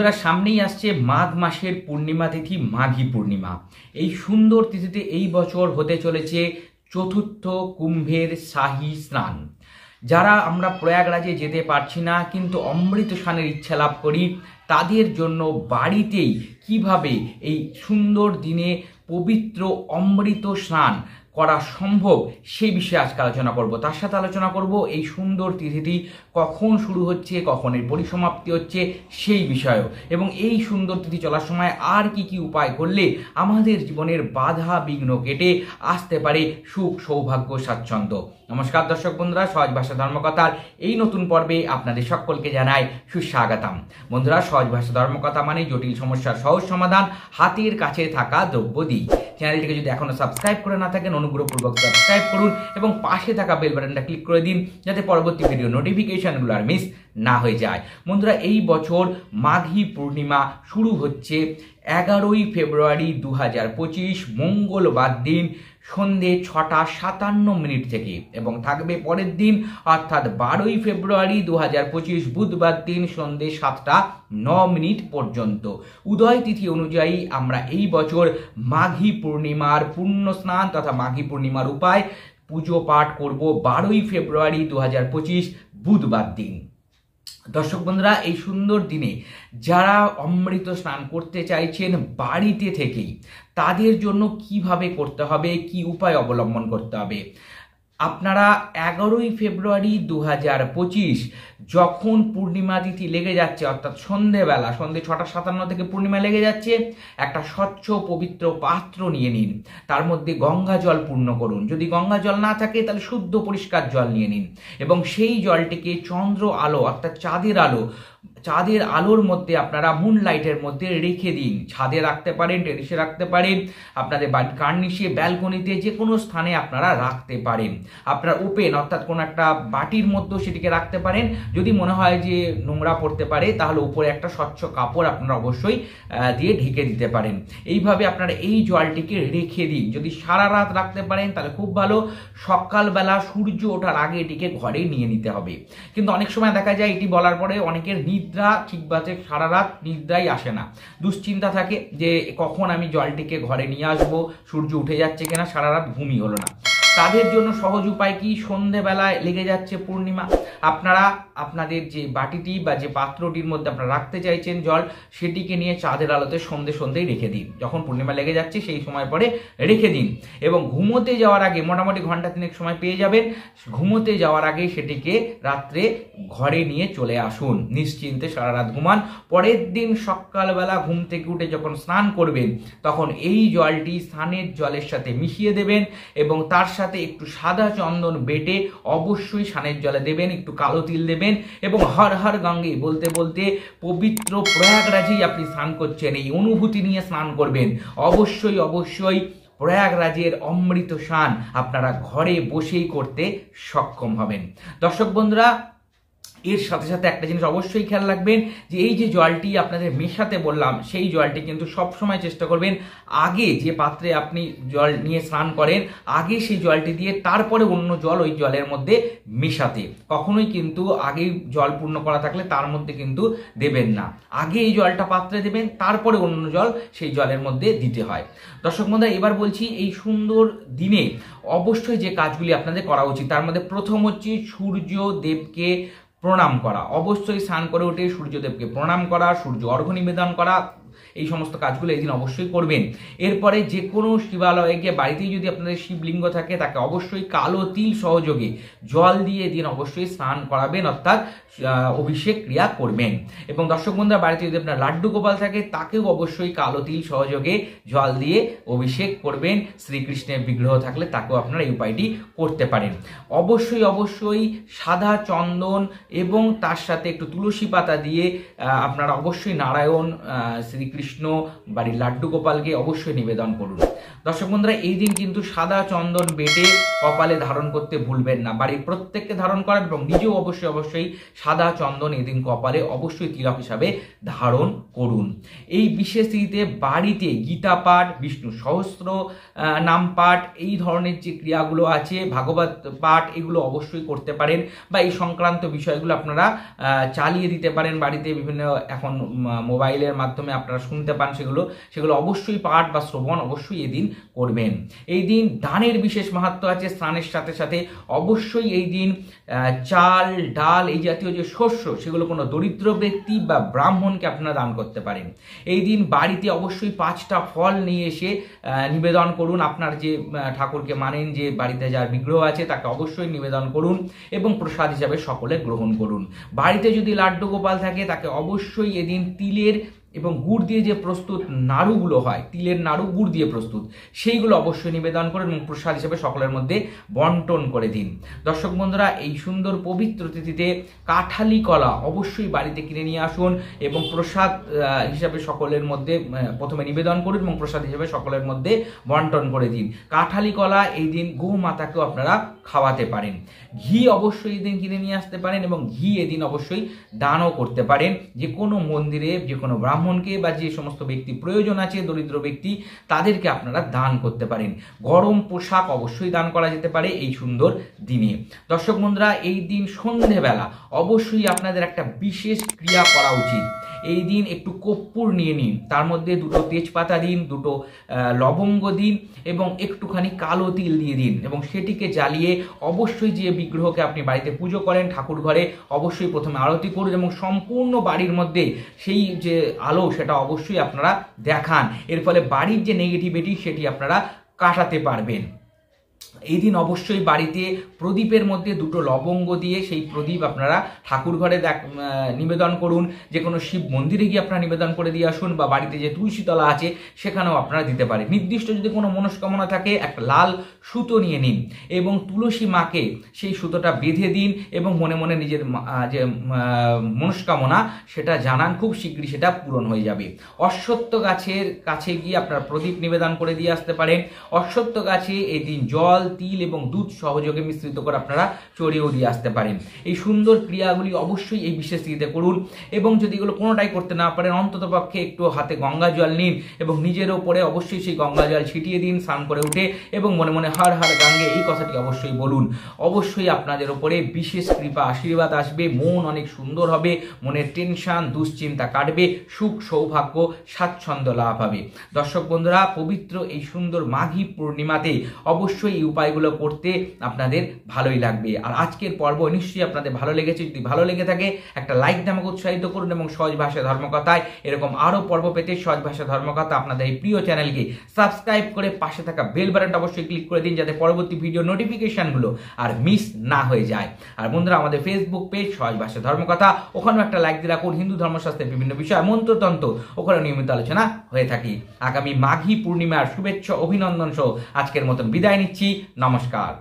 বন্ধুরা, সামনেই আসছে মাঘ মাসের পূর্ণিমা তিথি, মাঘী পূর্ণিমা। এই সুন্দর তিথিতে এই বছর হতে চলেছে চতুর্থ কুম্ভের শাহী স্নান। যারা আমরা প্রয়াগরাজে যেতে পারছি না কিন্তু অমৃত স্নানের ইচ্ছা লাভ করি, তাদের জন্য বাড়িতেই কিভাবে এই সুন্দর দিনে পবিত্র অমৃত স্নান করা সম্ভব সেই বিষয়ে আজকে আলোচনা করব। তার সাথে আলোচনা করব এই সুন্দর তিথিটি কখন শুরু হচ্ছে, কখন এর পরিসমাপ্তি হচ্ছে সেই বিষয়েও, এবং এই সুন্দর তিথি চলার সময় আর কি কি উপায় করলে আমাদের জীবনের বাধা বিঘ্ন কেটে আসতে পারে সুখ, সৌভাগ্য, স্বাচ্ছন্দ্য। নমস্কার দর্শক বন্ধুরা, সহজ ভাষা ধর্মকথার এই নতুন পর্বে আপনাদের সকলকে জানাই সুস্বাগতম। বন্ধুরা, সহজ ভাষা ধর্মকথা মানে জটিল সমস্যার সহজ সমাধান, হাতের কাছে থাকা দ্রব্য দিই। চ্যানেলটিকে যদি এখনো সাবস্ক্রাইব করে না থাকেন, অনুগ্রহপূর্বক সাবস্ক্রাইব করুন এবং পাশে থাকা বেল বাটনটা ক্লিক করে দিন যাতে পরবর্তী ভিডিও নোটিফিকেশনগুলো আর মিস না হয়ে যায়। বন্ধুরা, এই বছর মাঘী পূর্ণিমা শুরু হচ্ছে 11ই ফেব্রুয়ারি 2025 মঙ্গলবার দিন সন্ধে 6টা 57 থেকে, এবং থাকবে পরের দিন অর্থাৎ 12ই ফেব্রুয়ারি 2025 বুধবার দিন সন্ধে 7টা 9 পর্যন্ত। উদয় তিথি অনুযায়ী আমরা এই বছর মাঘী পূর্ণিমার পুণ্য স্নান তথা মাঘী পূর্ণিমার উপায় পুজো পাঠ করব 12ই ফেব্রুয়ারি 2025 বুধবার দিন। দর্শক বন্ধুরা, এই সুন্দর দিনে যারা অমৃত স্নান করতে চাইছেন বাড়িতে থেকেই, তাদের জন্য কিভাবে করতে হবে, কি উপায় অবলম্বন করতে হবে। আপনারা 11ই ফেব্রুয়ারি 2025 যখন পূর্ণিমা তিথি লেগে যাচ্ছে, অর্থাৎ সন্ধেবেলা সন্ধে 6টা 57 থেকে পূর্ণিমা লেগে যাচ্ছে, একটা স্বচ্ছ পবিত্র পাত্র নিয়ে নিন, তার মধ্যে গঙ্গা জল পূর্ণ করুন। যদি গঙ্গা জল না থাকে তাহলে শুদ্ধ পরিষ্কার জল নিয়ে নিন, এবং সেই জলটিকে চন্দ্র আলো অর্থাৎ চাঁদের আলোর মধ্যে আপনারা মুন লাইটের মধ্যে রেখে দিন। ছাদে রাখতে পারেন, টেরিসে রাখতে পারেন, আপনাদের বাড়ির কার্নিশে, ব্যালকনিতে, যে কোনো স্থানে আপনারা রাখতে পারেন। আপনার ওপেন অর্থাৎ কোনো একটা বাটির মধ্যেও সেটিকে রাখতে পারেন। যদি মনে হয় যে নোংরা পড়তে পারে তাহলে উপরে একটা স্বচ্ছ কাপড় আপনারা অবশ্যই দিয়ে ঢেকে দিতে পারেন। এইভাবে আপনারা এই জলটিকে রেখে দিন। যদি সারা রাত রাখতে পারেন তাহলে খুব ভালো। সকালবেলা সূর্য ওঠার আগে এটিকে ঘরে নিয়ে নিতে হবে। কিন্তু অনেক সময় দেখা যায় এটি বলার পরে অনেকের নিদ্রা ঠিকভাবে সারা রাত নিদ্রাই আসে না, দুশ্চিন্তা থাকে যে কখন আমি জলটিকে ঘরে নিয়ে আসবো, সূর্য উঠে যাচ্ছে কিনা, সারা রাত ঘুমই হলো না। তাদের জন্য সহজ উপায় কি, সন্ধেবেলায় লেগে যাচ্ছে পূর্ণিমা, আপনারা আপনাদের যে বাটিটি বা যে পাত্রটির মধ্যে আপনারা রাখতে চাইছেন জল, সেটিকে নিয়ে চাঁদের আলোতে সন্ধেই রেখে দিন। যখন পূর্ণিমা লেগে যাচ্ছে সেই সময় পরে রেখে দিন, এবং ঘুমোতে যাওয়ার আগে মোটামুটি ঘন্টা 3 সময় পেয়ে যাবেন। ঘুমোতে যাওয়ার আগে সেটিকে রাত্রে ঘরে নিয়ে চলে আসুন, নিশ্চিন্তে সারা রাত ঘুমান। পরের দিন সকালবেলা ঘুম থেকে উঠে যখন স্নান করবেন তখন এই জলটি স্নানের জলের সাথে মিশিয়ে দেবেন, এবং তার সাথে একটু সাদা চন্দন বেটে অবশ্যই স্নানের জলে দেবেন, একটু কালো তিল দেবেন, এবং হর হর গঙ্গে বলতে বলতে পবিত্র প্রয়াগরাজেই আপনি স্নান করছেন এই অনুভূতি নিয়ে স্নান করবেন। অবশ্যই প্রয়াগরাজের অমৃত স্নান আপনারা ঘরে বসেই করতে সক্ষম হবেন। দর্শক বন্ধুরা, এর সাথে সাথে একটা জিনিস অবশ্যই খেয়াল রাখবেন যে এই যে জলটি আপনাদের মেশাতে বললাম, সেই জলটি কিন্তু সবসময় চেষ্টা করবেন আগে যে পাত্রে আপনি জল নিয়ে স্নান করেন আগে সেই জলটি দিয়ে তারপরে অন্য জল ওই জলের মধ্যে মেশাতে। কখনোই কিন্তু আগে জল পূর্ণ করা থাকলে তার মধ্যে কিন্তু দেবেন না, আগে এই জলটা পাত্রে দেবেন, তারপরে অন্য জল সেই জলের মধ্যে দিতে হয়। দর্শক বন্ধুরা, এবার বলছি এই সুন্দর দিনে অবশ্যই যে কাজগুলি আপনাদের করা উচিত, তার মধ্যে প্রথম হচ্ছে সূর্যদেবকে প্রণাম করা। অবশ্যই স্নান করে উঠে সূর্যদেবকে প্রণাম করা, সূর্য অর্ঘ্য নিবেদন করা, এই সমস্ত কাজগুলো এই দিন অবশ্যই করবেন। এরপরে যে কোনো শিবালয়ে গিয়ে, বাড়িতেই যদি আপনাদের শিবলিঙ্গ থাকে তাকে অবশ্যই কালো তিল সহযোগে জল দিয়ে দিন অবশ্যই স্নান করাবেন, অর্থাৎ অভিষেক ক্রিয়া করবেন। এবং দর্শক বন্ধুরা, বাড়িতে যদি আপনার লাড্ডু গোপাল থাকে তাকেও অবশ্যই কালো তিল সহযোগে জল দিয়ে অভিষেক করবেন। শ্রীকৃষ্ণের বিগ্রহ থাকলে তাকেও আপনারা এই উপায়টি করতে পারেন। অবশ্যই সাদা চন্দন এবং তার সাথে একটু তুলসী পাতা দিয়ে আপনারা অবশ্যই নারায়ণ, শ্রীকৃষ্ণ কৃষ্ণ বাড়ির লাড্ডু গোপালকে অবশ্যই নিবেদন করুন। দর্শক বন্ধুরা, এই দিন কিন্তু সাদা চন্দন বেটে কপালে ধারণ করতে ভুলবেন না। বাড়ির প্রত্যেককে ধারণ করান এবং নিজেও অবশ্যই সাদা চন্দন এই দিন কপালে অবশ্যই তিলক হিসাবে ধারণ করুন। এই বিশেষ তিথিতে বাড়িতে গীতা পাঠ, বিষ্ণু সহস্র নাম পাঠ, এই ধরনের যে ক্রিয়াগুলো আছে, ভাগবত পাঠ, এগুলো অবশ্যই করতে পারেন বা এই সংক্রান্ত বিষয়গুলো আপনারা চালিয়ে দিতে পারেন বাড়িতে। বিভিন্ন এখন মোবাইলের মাধ্যমে আপনারা শুনতে পান, সেগুলো অবশ্যই পাঠ বা শ্রবণ অবশ্যই এদিন করবেন। এই দিন দানের বিশেষ মাহাত্ম্য আছে। স্নানের সাথে সাথে অবশ্যই এই দিন চাল, ডাল, এই জাতীয় যে শস্য, সেগুলো কোনো দরিদ্র ব্যক্তি বা ব্রাহ্মণকে আপনারা দান করতে পারেন। এই দিন বাড়িতে অবশ্যই 5টা ফল নিয়ে এসে নিবেদন করুন। আপনার যে ঠাকুরকে মানেন, যে বাড়িতে যার বিগ্রহ আছে, তাকে অবশ্যই নিবেদন করুন এবং প্রসাদ হিসাবে সকলে গ্রহণ করুন। বাড়িতে যদি লাড্ডু গোপাল থাকে, তাকে অবশ্যই এদিন তিলের এবং গুড় দিয়ে যে প্রস্তুত নাড়ুগুলো হয়, তিলের নাড়ু গুড় দিয়ে প্রস্তুত, সেইগুলো অবশ্যই নিবেদন করুন এবং প্রসাদ হিসেবে সকলের মধ্যে বন্টন করে দিন। দর্শক বন্ধুরা, এই সুন্দর পবিত্র তিথিতে কাঁঠালি কলা অবশ্যই বাড়িতে কিনে নিয়ে আসুন এবং প্রসাদ হিসাবে সকলের মধ্যে প্রথমে নিবেদন করুন এবং প্রসাদ হিসেবে সকলের মধ্যে বন্টন করে দিন। কাঁঠালি কলা এই দিন গোমাতাকেও আপনারা খাওয়াতে পারেন। ঘি অবশ্যই এই দিন কিনে নিয়ে আসতে পারেন এবং ঘি এদিন অবশ্যই দানও করতে পারেন। যে কোনো মন্দিরে, যে কোনো ব্রাহ্মণকে বা যে সমস্ত ব্যক্তি প্রয়োজন আছে, দরিদ্র ব্যক্তি, তাদেরকে আপনারা দান করতে পারেন। গরম পোশাক অবশ্যই দান করা যেতে পারে এই সুন্দর দিনে। দর্শক বন্ধুরা, এই দিন সন্ধেবেলা অবশ্যই আপনাদের একটা বিশেষ ক্রিয়া করা উচিত। এই দিন একটু কর্পূর নিয়ে নিন, তার মধ্যে 2টো তেজপাতা দিন, 2টো লবঙ্গ দিন এবং একটুখানি কালো তিল দিয়ে দিন এবং সেটিকে জ্বালিয়ে অবশ্যই যে বিগ্রহকে আপনি বাড়িতে পুজো করেন, ঠাকুর ঘরে, অবশ্যই প্রথমে আরতি করুন এবং সম্পূর্ণ বাড়ির মধ্যে সেই যে আলো, সেটা অবশ্যই আপনারা দেখান। এর ফলে বাড়ির যে নেগেটিভিটি, সেটি আপনারা কাটাতে পারবেন। এই দিন অবশ্যই বাড়িতে প্রদীপের মধ্যে 2টো লবঙ্গ দিয়ে সেই প্রদীপ আপনারা ঠাকুর ঘরে নিবেদন করুন। যে কোনো শিব মন্দিরে গিয়ে আপনারা নিবেদন করে দিয়ে আসুন বা বাড়িতে যে তুলসীতলা আছে সেখানেও আপনারা দিতে পারেন। নির্দিষ্ট যদি কোনো মনস্কামনা থাকে, একটা লাল সুতো নিয়ে নিন এবং তুলসী মাকে সেই সুতোটা বেঁধে দিন এবং মনে মনে নিজের যে মনস্কামনা সেটা জানান, খুব শীঘ্রই সেটা পূরণ হয়ে যাবে। অশ্বত্থ গাছের কাছে গিয়ে আপনারা প্রদীপ নিবেদন করে দিয়ে আসতে পারেন। অশ্বত্থ গাছে এই দিন জল, তিল এবং দুধ সহযোগে মিশ্রিত করে আপনারা চড়িয়েও দিয়ে আসতে পারেন। এই সুন্দর ক্রিয়াগুলি অবশ্যই এই বিশেষ তিথিতে করুন এবং যদি এগুলো কোনোটাই করতে না পারেন, অন্তত পক্ষে একটু হাতে গঙ্গা জল নিন এবং নিজের ওপরে অবশ্যই সেই গঙ্গা জল ছিটিয়ে দিন স্নান করে উঠে এবং মনে মনে হর হর গঙ্গে এই কথাটি অবশ্যই বলুন। অবশ্যই আপনাদের ওপরে বিশেষ কৃপা আশীর্বাদ আসবে, মন অনেক সুন্দর হবে, মনের টেনশন দুশ্চিন্তা কাটবে, সুখ সৌভাগ্য স্বাচ্ছন্দ্য লাভ হবে। দর্শক বন্ধুরা, পবিত্র এই সুন্দর মাঘী পূর্ণিমাতে অবশ্যই এই উপায়গুলো করতে আপনাদের ভালোই লাগবে। আর আজকের পর্ব নিশ্চয়ই আপনাদের ভালো লেগেছে। যদি ভালো লেগে থাকে একটা লাইক দিয়ে আমাকে উৎসাহিত করুন এবং সহজ ভাষায় ধর্মকথায় এরকম আরও পর্ব পেতে সহজ ভাষা ধর্মকথা আপনাদের এই প্রিয় চ্যানেলকে সাবস্ক্রাইব করে পাশে থাকা বেল বাটনটা অবশ্যই ক্লিক করে দিন, যাতে পরবর্তী ভিডিও নোটিফিকেশনগুলো আর মিস না হয়ে যায়। আর বন্ধুরা, আমাদের ফেসবুক পেজ সহজ ভাষা ধর্মকথা, ওখানেও একটা লাইক দিয়ে রাখুন। হিন্দু ধর্মশাস্ত্রের বিভিন্ন বিষয়, মন্ত্রতন্ত্র, ওখানে নিয়মিত আলোচনা হয়ে থাকি। আগামী মাঘী পূর্ণিমার শুভেচ্ছা অভিনন্দন সহ আজকের মতন বিদায় নিচ্ছি। নমস্কার।